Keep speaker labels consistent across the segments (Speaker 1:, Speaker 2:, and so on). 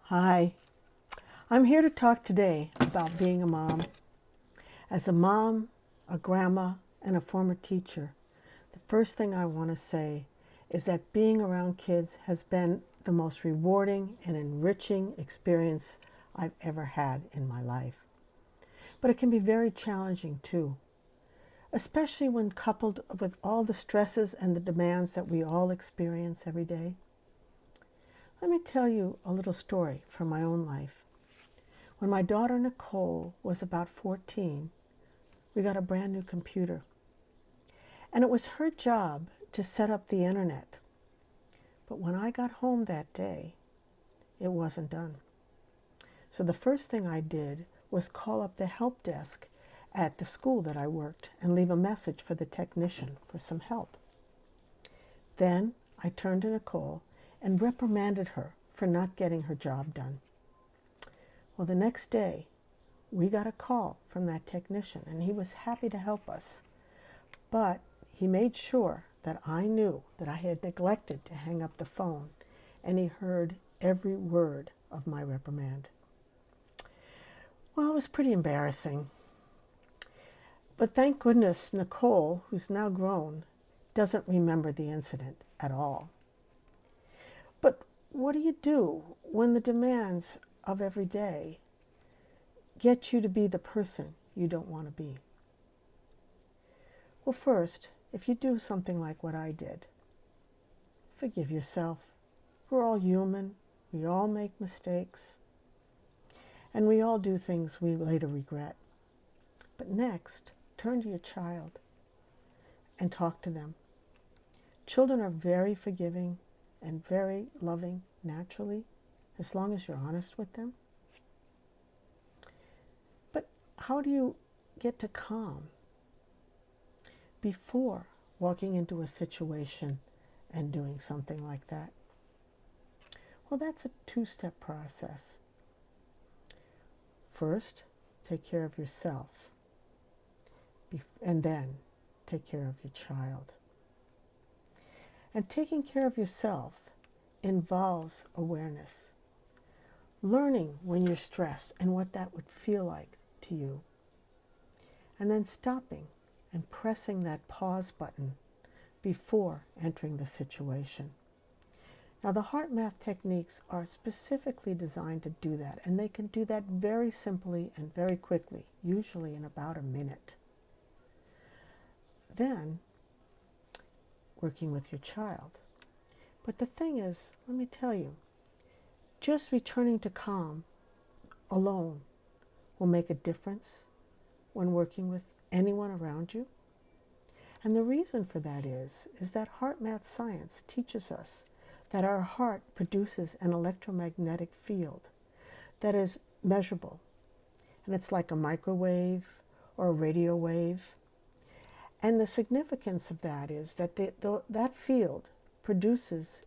Speaker 1: Hi, I'm here to talk today about being a mom. As a mom, a grandma, and a former teacher, the first thing I want to say is that being around kids has been the most rewarding and enriching experience I've ever had in my life. But it can be very challenging too, especially when coupled with all the stresses and the demands that we all experience every day. Let me tell you a little story from my own life. When my daughter Nicole was about 14, we got a brand new computer. And it was her job to set up the internet. But when I got home that day, it wasn't done. So the first thing I did was call up the help desk at the school that I worked and leave a message for the technician for some help. Then I turned to Nicole and reprimanded her for not getting her job done. Well, the next day, we got a call from that technician, and he was happy to help us. But he made sure that I knew that I had neglected to hang up the phone, and he heard every word of my reprimand. Well, it was pretty embarrassing. But thank goodness Nicole, who's now grown, doesn't remember the incident at all. But what do you do when the demands of every day get you to be the person you don't want to be? Well, first, if you do something like what I did, forgive yourself. We're all human. We all make mistakes. And we all do things we later regret. But next, turn to your child and talk to them. Children are very forgiving and very loving naturally, as long as you're honest with them. But how do you get to calm before walking into a situation and doing something like that? Well, that's a two-step process. First, take care of yourself, and then take care of your child. And taking care of yourself involves awareness, learning when you're stressed and what that would feel like to you, and then stopping and pressing that pause button before entering the situation. Now, the HeartMath techniques are specifically designed to do that, and they can do that very simply and very quickly, usually in about a minute. Then, working with your child. But the thing is, let me tell you, just returning to calm alone will make a difference when working with anyone around you. And the reason for that is that HeartMath science teaches us that our heart produces an electromagnetic field that is measurable. And it's like a microwave or a radio wave. And the significance of that is that that field produces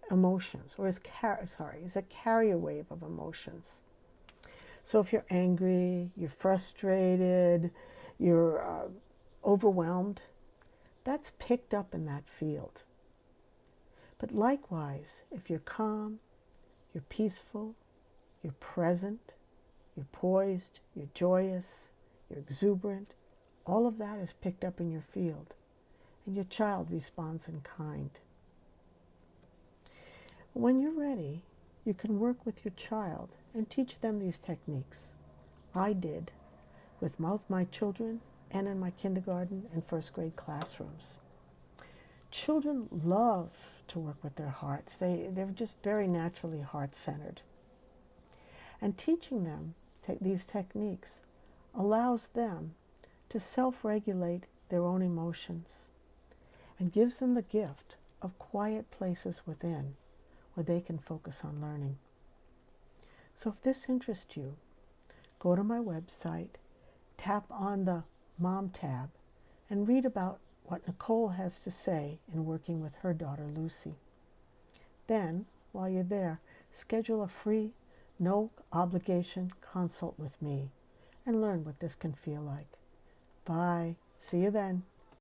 Speaker 1: emotions, or is a carrier wave of emotions. So if you're angry, you're frustrated, you're overwhelmed, that's picked up in that field. But likewise, if you're calm, you're peaceful, you're present, you're poised, you're joyous, you're exuberant, all of that is picked up in your field, and your child responds in kind. When you're ready, you can work with your child and teach them these techniques. I did with both my children and in my kindergarten and first grade classrooms. Children love to work with their hearts. They're just very naturally heart-centered. And teaching them these techniques allows them to self-regulate their own emotions and gives them the gift of quiet places within where they can focus on learning. So if this interests you, go to my website, tap on the Mom tab, and read about what Nicole has to say in working with her daughter Lucy. Then, while you're there, schedule a free, no obligation consult with me and learn what this can feel like. Bye. See you then.